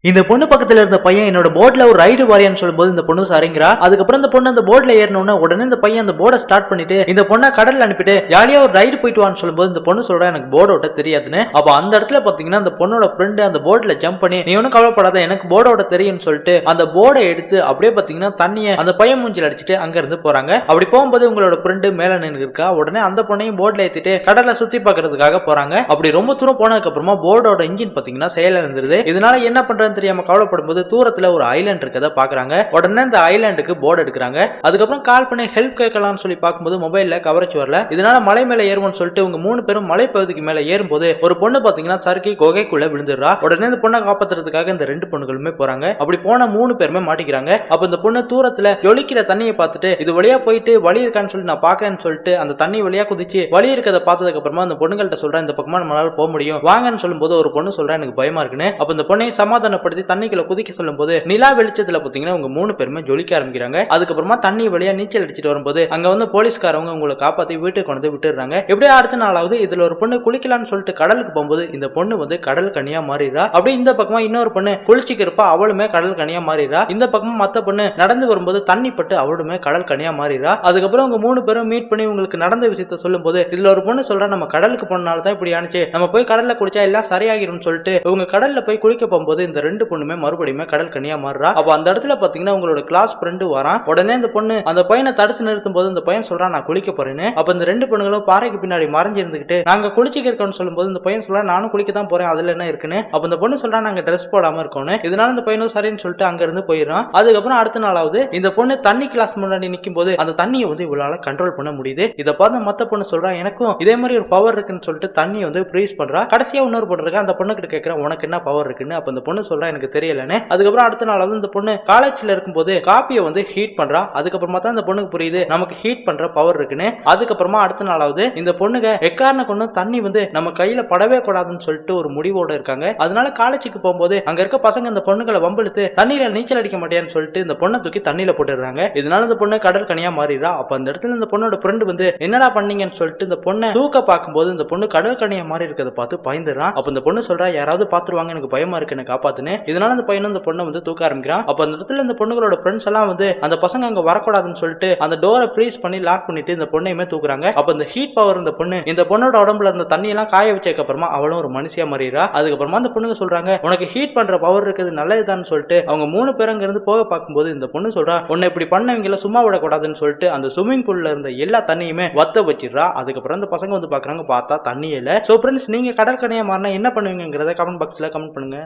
இந்த பொண்ணு பக்கத்துல இருந்த பையன் என்னோட போர்ட்ல ஒரு ரைடு வாரியான்னு சொல்லும்போது இந்த பொண்ணு சரிங்கிறா. அதுக்கப்புறம் இந்த பொண்ணு அந்த போர்ட்ல ஏறணும்னா உடனே இந்த பையன் அந்த போர்டை ஸ்டார்ட் பண்ணிட்டு இந்த பொண்ணை கடல்ல அனுப்பிட்டு ஜாலியா ஒரு ரைடு போயிட்டு வான்னு சொல்லும்போது இந்த பொண்ணு சொல்றா எனக்கு போர்டு ஓட்ட தெரியாதுன்னு. அப்ப அந்த இடத்துல பாத்தீங்கன்னா அந்த பொண்ணோட ஃப்ரெண்டு அந்த போர்ட்ல ஜம்ப் பண்ணி நீ ஒன்னும் கவலைப்படாத எனக்கு போர்டு ஓட்ட தெரியும்னு சொல்லிட்டு அந்த போர்டை எடுத்து அப்படியே பாத்தீங்கன்னா தண்ணியை அந்த பையன் மூஞ்சில் அடிச்சுட்டு அங்க இருந்து போறாங்க. அப்படி போகும்போது உங்களோட ஃப்ரெண்டு மேல நின்று இருக்கா. உடனே அந்த பொண்ணையும் போர்ட்ல ஏத்திட்டு கடலை சுத்தி பாக்குறதுக்காக போறாங்க. அப்படி ரொம்ப தூரம் போனதுக்கு அப்புறமா போர்டோட இன்ஜின் பாத்தீங்கன்னா செயல இருந்துருது. இதனால என்ன பண்றதுன்னு தெரியாம கவலைப்படும்போது தூரத்துல ஒரு ஐலாண்ட் இருக்கத பாக்குறாங்க. உடனே இந்த ஐலாண்டுக்கு போர்டு எடுக்கிறாங்க. அதுக்கப்புறம் கால் பண்ணி ஹெல்ப் கேட்கலாம்னு சொல்லி பார்க்கும்போது மொபைல்ல கவரேஜ் வரல. இதனால மலை மேல ஏறுவோம்னு சொல்லிட்டு உங்க 3 பேரும் மலை பகுதிக்கு மேல ஏறும்போது ஒரு பொண்ணு பாத்தீங்கன்னா சறுக்கி குகைக்குள்ள விழுந்துடுறா. உடனே இந்த பொண்ணை காப்பாத்துறதுக்காக இந்த 2 பொண்ணுகளுமே போறாங்க. அப்படி போன 3 பேருமே மாட்டிக்கிறாங்க. அப்ப இந்த பொண்ணு தூரத்துல ஜொலிக்கிற தண்ணியை பார்த்துட்டு இது வழியா போயிட்டு வழி இருக்கான்னு சொல்லி நான் பாக்கறேன்னு சொல்லிட்டு அந்த தண்ணி வழியா குதிச்சு வழி இருக்கதை பார்த்ததுக்கு அப்புறமா அந்த பொண்ணுங்கள்ட்ட சொல்றேன் இந்த பக்கமா நம்மளால போக முடியும் வாங்கன்னு சொல்லும்போது ஒரு பொண்ணு சொல்றா எனக்கு பயமா இருக்குன்னு. அப்ப இந்த பொண்ணை சமாதானப்படுத்தி தண்ணிக்குள்ள குதிக்க சொல்லும்போது நிலா வெளிச்சத்துல பாத்தீங்கன்னா உங்க 3 பேருமே ஜொலிக்க ஆரம்பிக்கிறாங்க. அதுக்கப்புறமா தண்ணி வழியா நீச்சல் அடிச்சிட்டு வரும்போது அங்க வந்து போலீஸ்காரங்க உங்களை காப்பாத்தி வீட்டுக்கு கொண்டு விட்டுறாங்க. எப்படியே அடுத்த நாளாவது இதுல ஒரு பொண்ணு குளிக்கலாம்னு சொல்லிட்டு கடலுக்கு போகும்போது இந்த பொண்ணு வந்து கடல் கனியா மாறிடுறா. அப்படியே இந்த பக்கமா இன்னொரு பொண்ணு குளிச்சுக்கிறப்ப அவளுமே கடல் கனியா மாறிடுறா. இந்த பக்கமா மத்த பொண்ணு நடந்து வரும்போது தண்ணி பட்டு அவளுமே கடல் கனியா மாறிடுறா. அதுக்கப்புறம் உங்க 3 பேரும் மீட் பண்ணி உங்களுக்கு நடந்த விஷயத்த சொல்லும் போது இதுல ஒரு பொண்ணு சொல்றா நம்ம கடலுக்கு போனால தான் இப்படி ஆனிச்சு நம்ம போய் கடல்ல குளிச்சா எல்லாம் சரியாகிரும் சொல்லிட்டு உங்க கடல்ல போய் குளிக்க போகும்போது இந்த 2 பொண்ணுமே மறுபடியும் கடல் கனியா மாறுறா. அப்ப அந்த இடத்துல பாத்தீங்கன்னா உங்களோட கிளாஸ் ஃப்ரெண்டு வரான். உடனே இந்த பொண்ணு அந்த பையனை தடுத்து நிறுத்தும் போது இந்த பையன் சொல்றான் நான் குளிக்க போறேன்னு. அப்ப இந்த 2 பொண்ணுகளும் பாறைக்கு பின்னாடி மறைஞ்சு இருந்துகிட்டு நாங்க குளிச்சுக்க இருக்கோம்னு சொல்லும்போது இந்த பையன் சொல்றா நானும் குளிக்க தான் போறேன் அதுல என்ன இருக்குன்னு. அப்ப இந்த பொண்ணு சொல்றா நாங்க ட்ரெஸ் போடாம இருக்கோம்னு. இதனால இந்த பையனும் சரின்னு சொல்லிட்டு அங்க இருந்து போயிடுறான். அதுக்கப்புறம் அடுத்த நாளாவது இந்த பொண்ணு தண்ணி கிளாஸ் முன்னாடி நிக்கும் போது அந்த தண்ணியை வந்து இவளால கண்ட்ரோல் பண்ண முடியுது. இதை பார்த்து மத்த பொண்ணு சொல்றா எனக்கும் இதே மாதிரி ஒரு பவர் இருக்குன்னு சொல்லிட்டு தண்ணி வந்து ஃப்ரீஸ் பண்றா. கடைசியா இன்னொரு பொண்ணு இருக்கா அந்த பொண்ணு கிட்ட கேட்கிறா உனக்கு என்ன பவர் இருக்குன்னு. அப்ப அந்த பொண்ணு சொல்றா எனக்கு தெரியலன்னு. அதுக்கப்புறம் அடுத்த நாள் வந்து இந்த பொண்ணு காலேஜ்ல இருக்கும்போது காப்பியை வந்து ஹீட் பண்றா. அதுக்கப்புறமா தான் இந்த பொண்ணுக்கு புரியுது நமக்கு ஹீட் பண்ற பவர் இருக்குன்னு. அதுக்கப்புறமா அடுத்த நாளாவது இந்த பொண்ணுங்க எக்காரண கொண்டு தண்ணி வந்து நம்ம கையில படவே கூடாதுன்னு சொல்லிட்டு ஒரு முடிவோட இருக்காங்க. அதனால காலேஜுக்கு போகும்போது அங்க இருக்க பசங்க இந்த பொண்ணுகளை வம்பிழுத்து தண்ணியில நீச்சல் அடிக்க மாட்டேன்னு சொல்லிட்டு இந்த பொண்ணை தூக்கி தண்ணியில போட்டுறாங்க. இதனால இந்த பொண்ணு கடல் கனியா மாறிடுறா. அப்ப அந்த இடத்துல இந்த பொண்ணோட ஃப்ரெண்டு வந்து என்னடா பண்ணீங்கன்னு சொல்லிட்டு இந்த பொண்ணை தூக்க பார்க்கும்போது இந்த பொண்ணு கடல் கனியா மாறி இருக்கிறத பார்த்து பயந்துறான். அப்ப இந்த பொண்ணு சொல்றா யாராவது பாத்துருவாங்க எனக்கு பயமா இருக்கு எனக்கு காப்பாத்துன்னு. இதனால இந்த பையனும் இந்த பொண்ணை வந்து தூக்க ஆரம்பிக்கிறான். அப்ப அந்த இடத்துல இந்த பொண்ணுகளோட ஃப்ரெண்ட்ஸ் எல்லாம் வந்து அந்த பசங்க அங்க வரக்கூடாதுன்னு சொல்லிட்டு அந்த டோரை ப்ரீஸ் பண்ணி லாக் பண்ணிட்டு இந்த பொண்ணையுமே தூக்குறாங்க. அப்ப இந்த ஹீட் பவர் இந்த பொண்ணு இந்த பொண்ணோட உடம்புல இருந்த தண்ணி எல்லாம் காய வச்சதுக்கு அப்புறமா அவளும் ஒரு மனுஷியா மாறிடுறா. அதுக்கப்புறமா அந்த பொண்ணுங்க சொல்றாங்க உனக்கு ஹீட் பண்ற பவர் இருக்குது நல்லதுதான் சொல்லிட்டு அவங்க 3 பேரும் அங்க இருந்து போக பார்க்கும்போது இந்த பொண்ணு சொல்றா உன்னை இப்படி பண்ணவங்கள சும்மா விடக்கூடாதுன்னு சொல்லிட்டு அந்த ஸ்விமிங் பூல்ல இருந்த எல்லா தண்ணியுமே வத்த வச்சிடுறா. அதுக்கப்புறம் அந்த பசங்க வந்து பாக்குறாங்க பார்த்தா தண்ணி இல்ல. சோ ஃப்ரெண்ட்ஸ் நீங்க கடற்கரையா மாறினா என்ன பண்ணுவீங்கிறத கமெண்ட் பாக்ஸ்ல கமெண்ட் பண்ணுங்க.